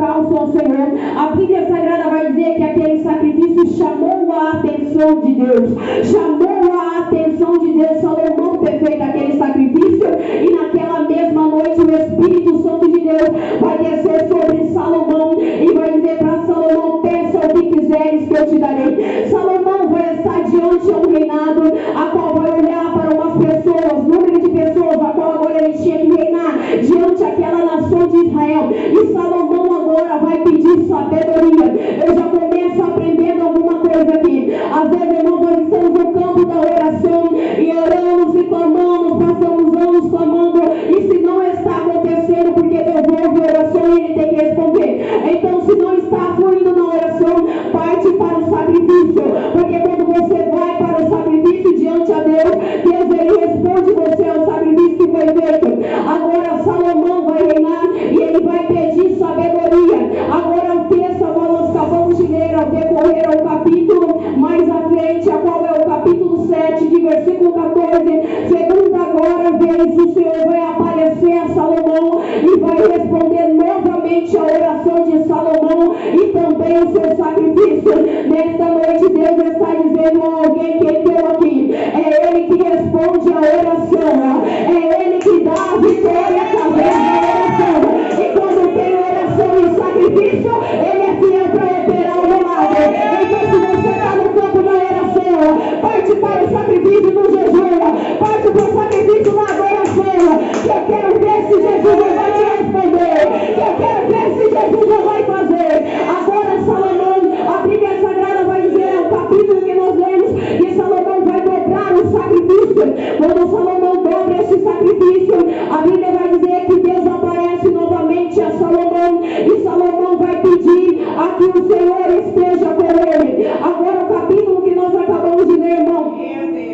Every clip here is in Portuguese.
holocausto ao Senhor. A Bíblia Sagrada vai dizer que aquele sacrifício chamou a atenção de Deus. Chamou a atenção de Deus Salomão ter feito aquele sacrifício, e naquela mesma noite o Espírito Santo de Deus vai descer sobre Salomão e vai dizer para Salomão: peça o que quiseres que eu te darei. Salomão vai estar diante de um reinado, a qual vai olhar para umas pessoas, número de pessoas, a qual agora ele tinha que reinar diante daquela nação de Israel. E Salomão agora vai pedir sabedoria. Eu já começo aprendendo alguma coisa aqui. Às vezes, irmãos, nós estamos no campo da oração e oramos e clamamos, passamos anos clamando, e se não está acontecendo, porque Deus ouve a oração e ele tem que responder. Então, se não está fluindo na oração, parte para o sacrifício, porque quando você vai para o sacrifício diante a Deus, Deus ele responde você ao sacrifício que foi feito. Agora Salomão vai reinar e ele vai pedir sabedoria. Agora o texto, nós acabamos de ler ao decorrer ao capítulo mais à frente, a qual é o capítulo 7, de versículo 14. Segunda agora vez o Senhor vai aparecer a Salomão e vai responder novamente a oração de Salomão e também o seu sacrifício. Nesta noite Deus está dizendo a alguém que entrou aqui: é Ele que responde a oração, é Ele que dá a vitória através da oração. E quando tem oração e sacrifício, Ele é fiel para operar o milagre. Então, se você está no campo da oração, parte para o sacrifício no jejum, parte para o sacrifício na adoração. Que eu quero ver se Jesus não vai te responder, que eu quero ver se Jesus não vai fazer. Agora Salomão, a Bíblia Sagrada vai dizer, é o capítulo que nós lemos, que Salomão vai dobrar o sacrifício. Quando Salomão dobra esse sacrifício, a Bíblia vai dizer que Deus aparece novamente a Salomão, e Salomão vai pedir a que o Senhor esteja com ele. Agora o capítulo que nós acabamos de ler, irmão,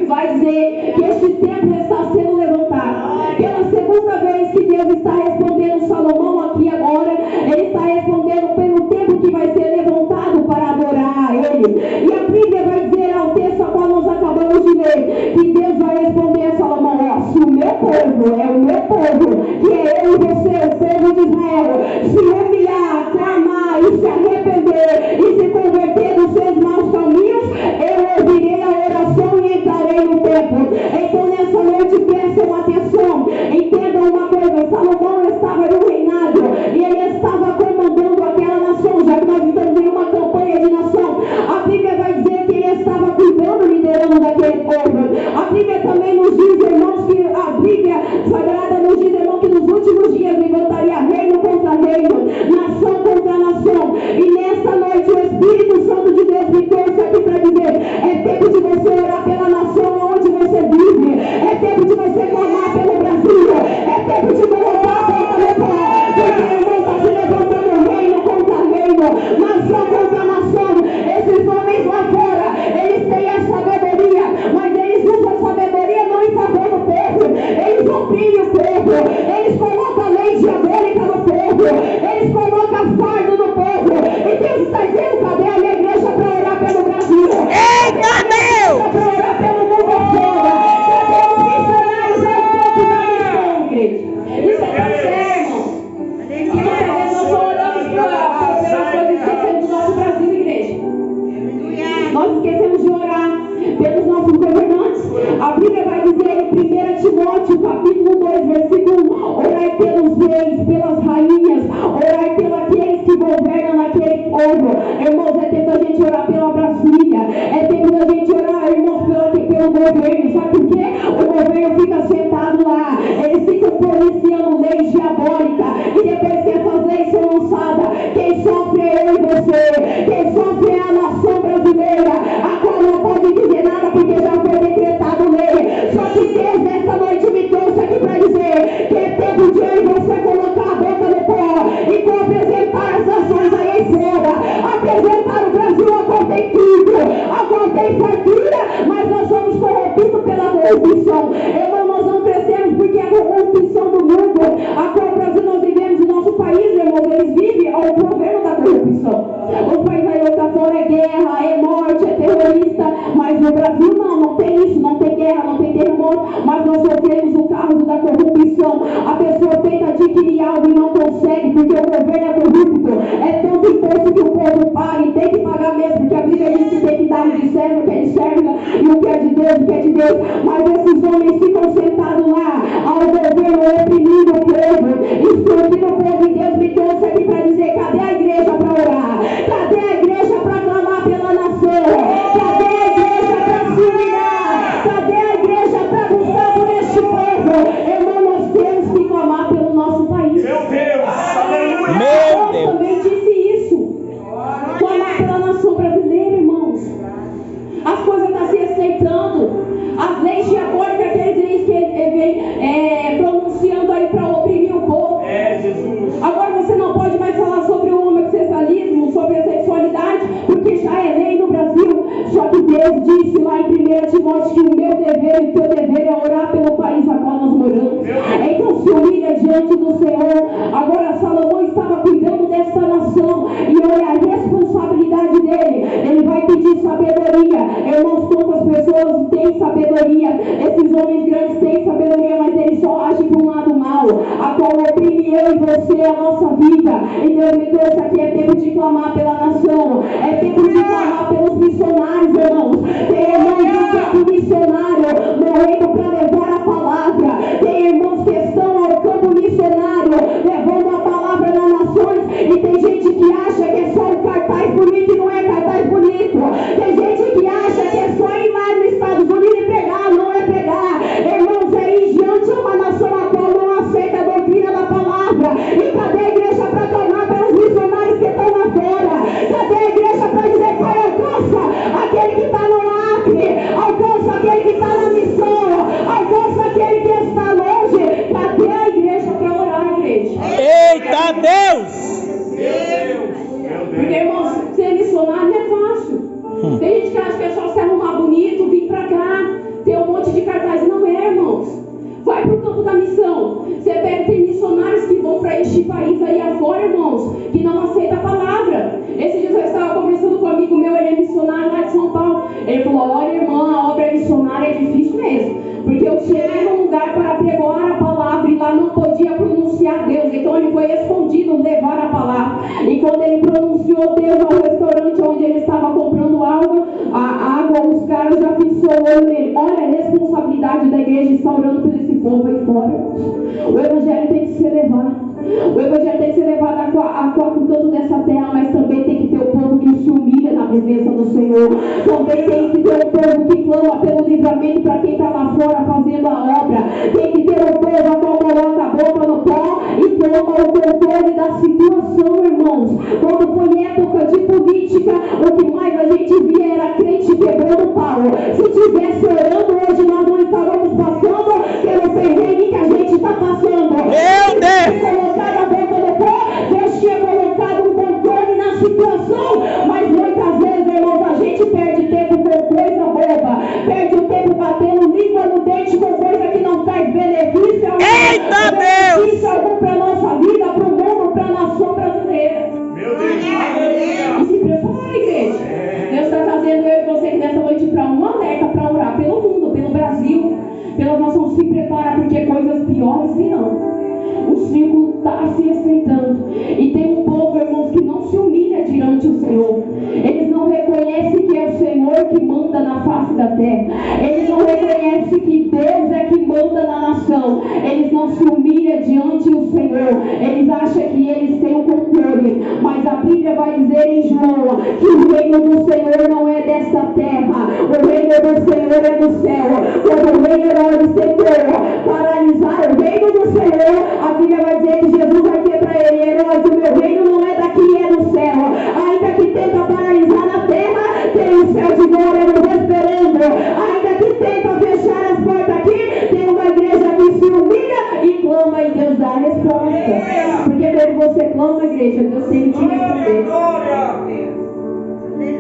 vai dizer que este templo está sendo levantado. Pela segunda vez que Deus está respondendo Salomão aqui agora, ele está respondendo pelo templo que vai ser levantado para adorar a ele. E a Bíblia vai dizer ao texto a qual nós acabamos de ler, que Deus vai responder a Salomão: ó, se o meu povo, é o meu povo, que é eu e você, o povo de Israel, se humilhar, clamar e se arrepender e se converter dos seus maus caminhos, eu ouvirei a oração e entrarei no templo. Então nessa noite prestem atenção, entendam uma coisa: Salomão estava no reinado e ele estava comandando aquela nação, já que nós estamos em uma campanha de nação. A Bíblia vai dizer que ele estava cuidando, liderando daquele povo. A Bíblia também nos diz, irmãos, que a Bíblia Sagrada nos diz, irmão, que nos últimos dias levantaria reino contra reino, nação contra nação. E nesta noite o Espírito Santo de Deus me trouxe aqui para dizer: é tempo de você orar pela nação onde você vive, é tempo de você clamar pelo Brasil, é tempo de colocar a boca, porque irmão está se levantando reino contra reino, nação contra nação. Esses homens lá fora, eles têm a sabedoria, mas eles usam a sabedoria não em favor do povo, eles oprimem o povo, eles colocam a lei diabólica no povo, eles colocam fardo no povo. E Deus está dizendo: cadê a minha igreja para orar pelo Brasil? Eita, meu! Para orar pelo mundo afora? Cadê os missionários? É o tempo da missão, igreja. Isso é para ser, irmão. E muitas vezes nós só oramos pelas coisas e esquecemos do nosso Brasil, igreja. Nós esquecemos de orar pelos nossos governantes. A Bíblia vai dizer em 1 Timóteo, capítulo 2, versículo 1: orai pelos reis, pelas rainhas, orai pelos aqueles que governam naquele povo. Irmãos, é tempo da gente orar pela Brasília, é tempo da gente orar, irmãos, pelo governo. Sabe por quê? O governo fica sentado lá, eles ficam policiando leis diabólicas, e depois que essas leis são lançadas, quem sofre é eu e você, quem sofre é a nação brasileira, a qual não pode dizer nada porque já foi decretado lei. Só que Deus nesta noite me trouxe aqui para dizer que é tempo de eu e você colocar a boca no pó e apresentar as nações aí fora, apresentar o Brasil a qual tem tudo, a qual tem fartura, mas nós somos corrompidos pela corrupção. Irmão, nós não crescemos porque a corrupção do mundo, a qual o Brasil nós vivemos, o nosso país, irmão, eles vivem ao governo da corrupção. O país aí outra fora é guerra, é morte, é terrorista, mas no Brasil não tem isso, não tem guerra, não tem terremoto, mas nós sofremos o caos da corrupção. A pessoa tenta adquirir algo e não consegue porque o governo é corrupto, mesmo, porque a Bíblia diz que tem que dar o de César, o que é de César, e o que é de Deus, o que é de Deus. Mas esses homens ficam sentados lá, ao governo oprimindo o povo, explodindo o povo, e Deus me trouxe aqui para dizer: cadê a igreja para orar? Cadê a igreja para clamar pela nação? Cadê a igreja para se unir? Cadê a igreja para buscar por este povo? Irmão, nós temos que clamar pelo nosso país. Meu Deus! Eu também disse isso. Clamar pela nação brasileira, irmãos. As coisas estão se aceitando. As leis diabólicas, aqueles leis que ele vem pronunciando aí para oprimir o povo. Jesus. Agora você não pode mais falar sobre o homossexualismo, sobre a sexualidade, porque já é lei no Brasil. Só que Deus disse lá em 1 Timóteo que o meu dever e o teu dever é orar pelo país a qual nós moramos. Então se humilha diante do Senhor. Agora Salomão estava cuidando desta nação, e olha a responsabilidade dele. Ele vai pedir sabedoria. Irmãos, quantas pessoas têm sabedoria? Esses homens grandes têm sabedoria, mas eles só agem para um lado mal, a qual oprime eu e você, a nossa vida. E Deus me trouxe aqui: é tempo de clamar pela nação, é tempo de clamar pelos missionários, irmãos. Tem irmãos do campo missionário morrendo para levar a palavra. Tem irmãos que estão ao campo missionário levando a palavra nas nações, e tem gente que acha que é só um cartaz bonito, e não é cartaz bonito. Tem gente que acha que é só ir lá nos Estados Unidos e pregar, não é pregar. Irmãos, aí diante é uma nação a qual não aceita a doutrina da palavra. E cadê a igreja para clamar pelos missionários que estão lá fora? Cadê a igreja para dizer: Pai, alcança aquele que está no Acre, alcança aquele que está na missão, alcança aquele que está longe? Cadê a igreja para orar, igreja? Eita Deus! Porque, irmãos, ser missionário não é fácil. Tem gente que acha que é só se arrumar bonito, vir pra cá, ter um monte de cartaz. Não é, irmãos. Vai pro campo da missão. Você pega, tem missionários que vão para este país aí afora, irmãos, que não aceita a palavra. Esse dia eu estava conversando com um amigo meu, ele é missionário lá de São Paulo. Ele falou: olha, irmã, a obra missionária é difícil mesmo. Porque eu cheguei num lugar para pregoar a palavra, e lá não podia pronunciar Deus. Então ele foi escondido levar a palavra. E quando ele pronunciou Deus ao restaurante onde ele estava comprando a água, os caras já fixou o olho nele. Olha a responsabilidade da igreja estar orando por esse povo aí fora. O evangelho tem que ser levado. O evangelho tem que ser levado a quatro cantos dessa terra, mas também tem que ter o povo que se humilha na presença do Senhor. Também tem que ter o povo que clama pelo livramento para quem está lá fora fazendo a obra. Tem que ter o povo a qual coloca a boca no pó e toma o controle da situação, irmãos. Quando foi época de política, o que mais a gente via era crente quebrando pau. Se tivesse orando hoje, nós não estávamos passando pelo perrengue que a gente está passando. Meu Deus! A boca no pó, Deus tinha colocado um controle na situação, mas muitas vezes, irmãos, a gente perde tempo com coisa boba, perde o tempo batendo língua no dente com coisa que não traz benefício algum. Eita Deus! Benefício algum para a nossa vida, para o mundo, para a nação brasileira. Meu Deus! E se prepara, igreja. Deus está trazendo eu e você aqui nessa noite para um alerta, para orar pelo mundo, pelo Brasil, pela nação. Se prepara, porque coisas piores virão. O círculo está se estreitando. E tem um povo, irmãos, que não se humilha diante do Senhor. Eles não reconhecem que é o Senhor que manda na face da terra. Eles não reconhecem que Deus é que manda na nação. Eles não se humilham diante do Senhor. Eles acham que eles têm o controle. Mas a Bíblia vai dizer em João que o reino do Senhor não é desta terra. O reino do Senhor é do céu. Quando o rei Herodes tentou paralisar o reino do Senhor, a Bíblia vai dizer que Jesus vai dizer para ele: Herodes, o meu reino não é daqui, é do céu. Ainda que tenta paralisar na terra, tem o céu de glória nos esperando. Ainda que tenta fechar as portas aqui, tem uma igreja que se humilha e clama, e Deus dá a resposta. Porque quando você clama, igreja, Deus tem que te responder.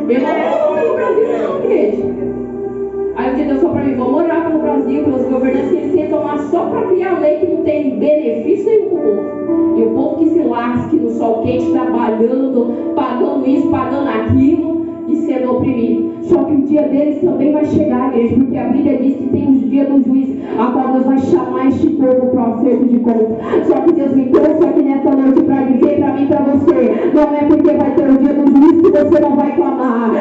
Eu não estou pelo Brasil, não, igreja. Aí o dia Deus falou para mim: vamos orar pelo Brasil, pelos governantes, que eles tentam tomar só para criar lei que não tem benefício nenhum para o povo. E o povo que se lasque no sol quente, trabalhando, pagando isso, pagando aquilo e sendo oprimido. Só que o dia deles também vai chegar, igreja, porque a Bíblia diz que tem os dias do juiz, a qual Deus vai chamar este povo para o acerto de conta. Só que Deus me trouxe aqui nessa noite para dizer para mim e para você: não é porque vai ter o dia do juiz que você não vai clamar.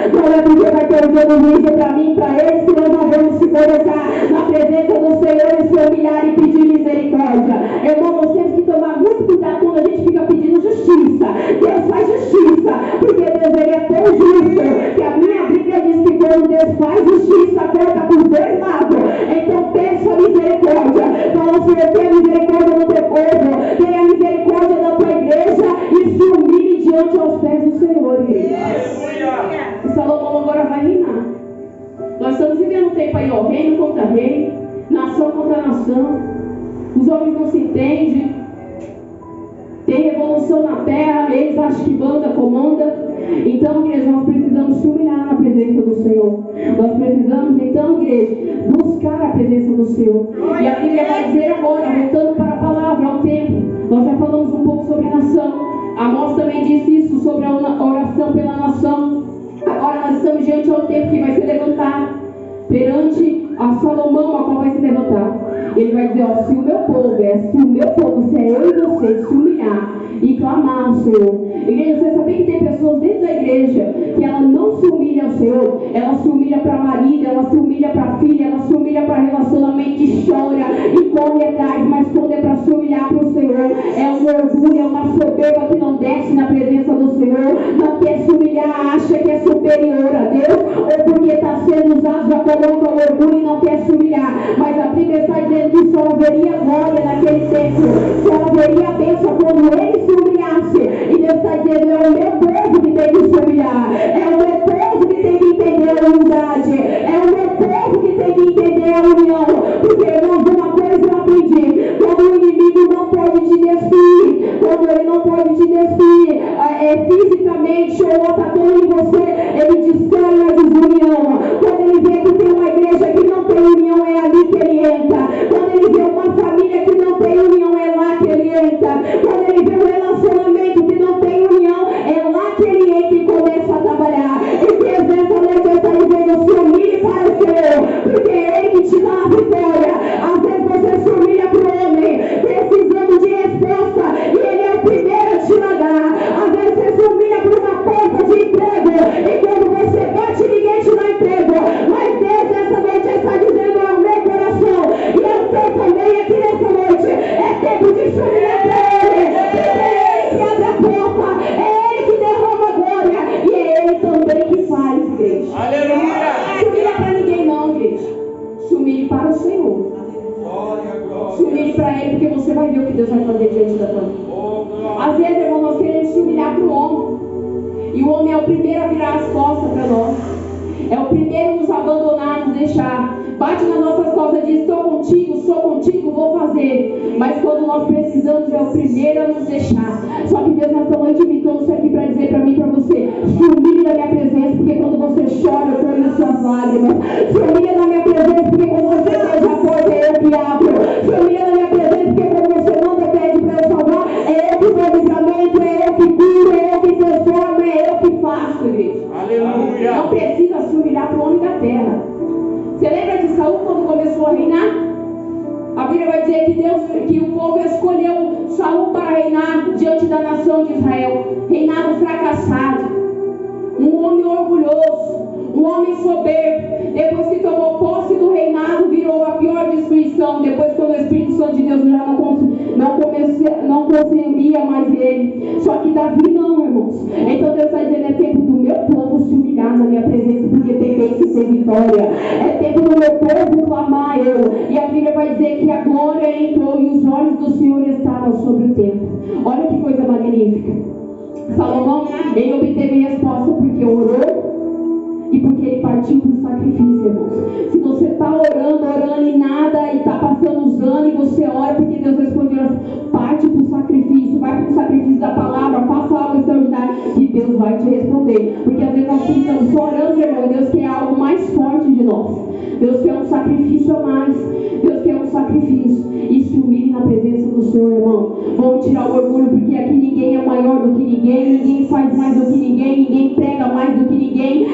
dando dizer para mim, para eles, que nós não vamos se colocar na presença do Senhor e se humilhar e pedir misericórdia. Irmão, nós temos que tomar muito cuidado quando a gente fica pedindo justiça. Deus faz justiça, porque Deus ele é tão justo, que a minha Bíblia diz que quando Deus faz justiça, corta por dois lados. Então peça misericórdia. Fala, Senhor, tenha misericórdia do teu povo, tenha misericórdia da tua igreja e se humilhe diante aos pés do Senhor, igreja. E Salomão agora vai reinar. Nós estamos vivendo um tempo aí, ó, reino contra reino, nação contra nação. Os homens não se entendem. Tem revolução na terra, eles acham que banda, comanda. Então, igreja, nós precisamos se humilhar na presença do Senhor. Nós precisamos, então, igreja, buscar a presença do Senhor. E a Bíblia vai dizer agora, voltando para a palavra, ao tempo. Nós já falamos um pouco sobre a nação. Amós também disse isso sobre a oração pela nação. Agora nós estamos diante ao tempo que vai se levantar perante a Salomão, a qual vai se levantar. Ele vai dizer, ó, se o meu povo, se é eu e você, se humilhar e clamar ao Senhor. Igreja, você sabia que tem pessoas dentro da igreja que ela não se humilha ao Senhor? Ela se humilha para marido, ela se humilha para filha, ela se humilha para relacionamento e chora e corre atrás, mas quando é para se humilhar para o Senhor, é um orgulho, é uma soberba que não desce na presença do Senhor, não quer se humilhar, acha que é superior a Deus, ou porque está sendo usado, já coloca o orgulho e não quer se humilhar. Mas a Bíblia está dizendo que só haveria glória naquele tempo, só haveria bênção quando ele se humilhasse. E Deus está dizendo, é o meu povo que tem que se humilhar, é o meu povo que tem que entender a unidade, é o meu povo que tem que entender a união. Porque, irmãos, uma coisa eu aprendi: quando o inimigo não pode te destruir, quando ele não pode te destruir fisicamente ou atacando em você, ele destrói a desunião. Quando ele vê que tem uma igreja que não tem união, é ali que ele entra. Quando ele vê uma família que não tem união, é lá que ele entra. Quando ele vê um relacionamento que não tem união, é lá que ele entra e começa a trabalhar. E que exerce a lei está dizendo, se humilhe para o Senhor, porque é ele que te dá a vitória. Às vezes você se humilha para o homem, precisando de resposta, e ele é o primeiro a te dar. Às vezes você se humilha por uma porta de emprego, e quando você bate, ninguém te dá emprego. Mas Deus essa noite está dizendo ao meu coração, e ao teu também aqui nessa noite, é tempo de se humilhar para ele, porque é ele que abre a porta, é ele que derrama a glória, e é ele também que faz, igreja. Aleluia! Se humilha para ninguém não, igreja. Se humilhe para o Senhor. Se humilhe para ele, porque você vai ver o que Deus vai fazer diante da tua vida. Às vezes, irmão, nós queremos se humilhar para o homem, e o homem é o primeiro a virar as costas para nós, é o primeiro a nos abandonar, a nos deixar. Bate nas nossas costas e diz, estou contigo, sou contigo, vou fazer. Mas quando nós precisamos, é o primeiro a nos deixar. Só que Deus nessa noite me trouxe aqui para dizer para mim e para você, se humilhe na minha presença, porque quando você chora, eu colho as suas lágrimas. Se humilhe na minha presença, porque quando você fecha a porta, é eu que abro. Se humilhe na minha presença, porque quando você manda pede para eu salvar, é eu que dou livramento, é eu que curo, é eu que transformo, é eu que faço, igreja. Aleluia! Não precisa se humilhar para o homem da terra. Você lembra de Saul quando começou a reinar? A Bíblia vai dizer que o povo escolheu Saul para reinar diante da nação de Israel. Reinado fracassado, um homem orgulhoso, um homem soberbo. Depois que tomou posse do reinado, virou a pior destruição. Depois, quando o Espírito Santo de Deus já não conseguia mais ele. Só que Davi não, irmãos. Então Deus está dizendo, é tempo do meu povo se humilhar na minha presença, porque tem que ser vitória. É tempo do meu povo clamar eu. E a Bíblia vai dizer que a glória entrou e os olhos do Senhor estavam sobre o templo. Olha que coisa magnífica. Salomão, ele obteve resposta porque orou e porque ele partiu para o sacrifício, irmãos. Se você está orando e nada, e está passando os anos, e você ora porque Deus respondeu, parte para o sacrifício, vai para o sacrifício da palavra, faça algo extraordinário, e Deus vai te responder. Porque às vezes nós estamos só orando, irmão, e Deus quer algo mais forte de nós. Deus quer um sacrifício a mais. Deus quer um sacrifício. E se humilhe na presença do Senhor, irmão. Vamos tirar o orgulho, porque aqui ninguém é maior do que ninguém faz mais do que ninguém prega mais do que ninguém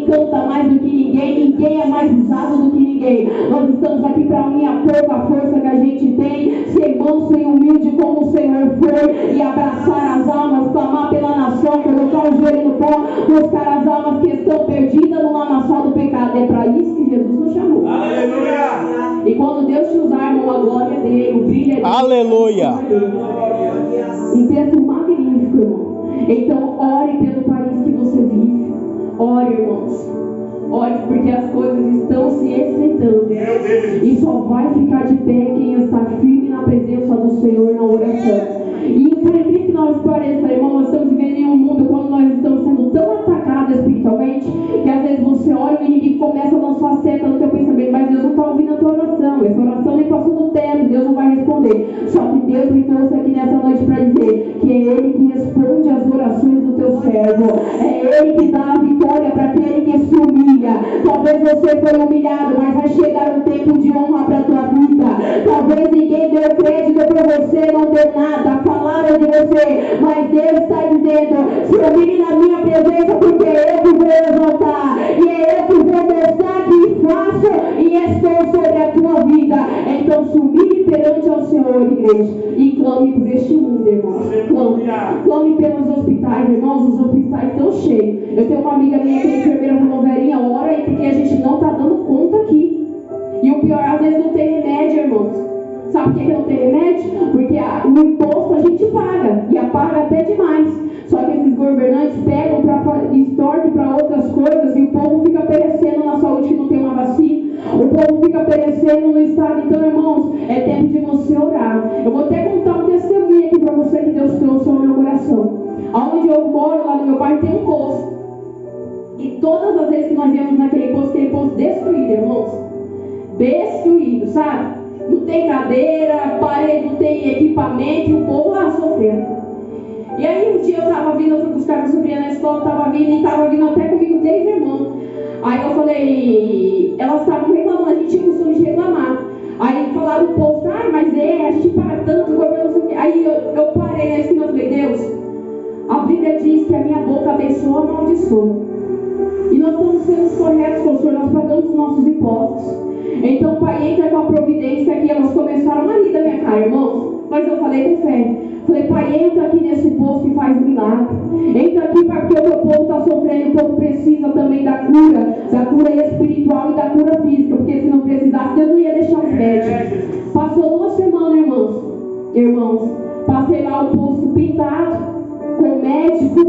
canta mais do que ninguém é mais usado do que ninguém. Nós estamos aqui para unir a pouca força que a gente tem, ser manso e humilde como o Senhor foi, e abraçar as almas, clamar pela nação, colocar o joelho no pó, buscar as almas que estão perdidas no lamaçal Aleluia. Um texto magnífico, irmão. Então, ore pelo país que você vive. Ore, irmãos. Ore, porque as coisas estão se estreitando. E só vai ficar de pé quem está firme na presença do Senhor na oração. E por incrível que nós pareça, irmão, nós estamos vivendo em um mundo quando nós estamos sendo tão atacados espiritualmente, que às vezes você olha e o inimigo começa a lançar seta no teu pensamento, mas Deus não está ouvindo a tua oração. Essa oração nem passou do teto, Deus não vai responder. Só que Deus me trouxe aqui nessa noite para dizer que é Ele que responde às orações do teu servo. É Ele que dá a vitória para aquele que se humilha. Talvez você foi humilhado, mas vai chegar um tempo de honra para a tua vida. Talvez ninguém deu crédito para você, não deu nada, falaram de você, mas Deus está dizendo: se humilhe na minha presença, porque é eu que vou exaltar, e é eu que vou mostrar que faço e estou sobre a tua vida. Então se humilhe perante ao Senhor, igreja, e clame por este mundo, irmãos. Clame pelos hospitais, irmãos. Os hospitais estão cheios. Eu tenho uma amiga minha que é enfermeira, falou: velhinha, ora aí, porque a gente não está dando conta aqui. E o pior, às vezes não tem remédio, irmãos. Sabe por que não tem remédio? Porque o imposto a gente paga, e paga até demais. Só que esses governantes pegam e extortem para outras coisas, e o povo fica perecendo na saúde que não tem uma vacina. O povo fica perecendo no estado. Então, irmãos, é tempo de você orar. Eu vou até contar um testemunho aqui para você que Deus trouxe ao meu coração. Onde eu moro, lá no meu bairro, tem um poço. E todas as vezes que nós íamos naquele poço destruído, irmãos. Destruído, sabe? Não tem cadeira, parede, não tem equipamento, e o povo lá sofrendo. E aí um dia eu estava vindo, eu fui buscar minha sobrinha na escola, estava vindo e estava vindo até comigo 10 irmãos. Aí eu falei, elas estavam reclamando, a gente tinha o costume de reclamar. Aí falaram o povo: mas a gente paga tanto, o governo não sei o quê. Aí eu parei na esquina e falei: Deus, a Bíblia diz que a minha boca abençoa, amaldiçoa. E nós estamos sendo corretos com o Senhor, nós pagamos os nossos impostos. Então, Pai, entra com a providência aqui. Elas começaram a rir da minha cara, irmãos. Mas eu falei com fé. Falei: Pai, entra aqui nesse poço e faz milagre. Entra aqui, Pai, porque o teu povo está sofrendo. O povo precisa também da cura espiritual e da cura física. Porque se não precisasse, Deus não ia deixar os médicos. Passou 2 semanas, irmãos. Passei lá o poço pintado, com médico,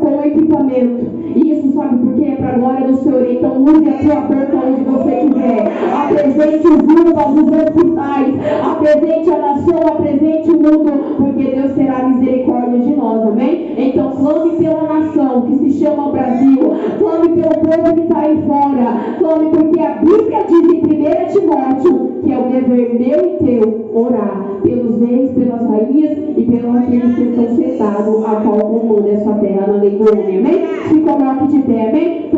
com equipamento. Isso, sabe por quê? É para a glória do Senhor. Então use a tua boca onde você quiser. Apresente os lutas dos hospitais. Apresente a nação, apresente o mundo, porque Deus terá misericórdia de nós, amém? Então clame pela nação que se chama Brasil. Clame pelo povo que está aí fora. Clame, porque a Bíblia diz em 1 Timóteo que é o dever meu e teu orar pelos reis, pelas rainhas e pelos aqueles que estão sentados a qual comanda essa terra na lei do homem, amém? Se coloque de pé, amém?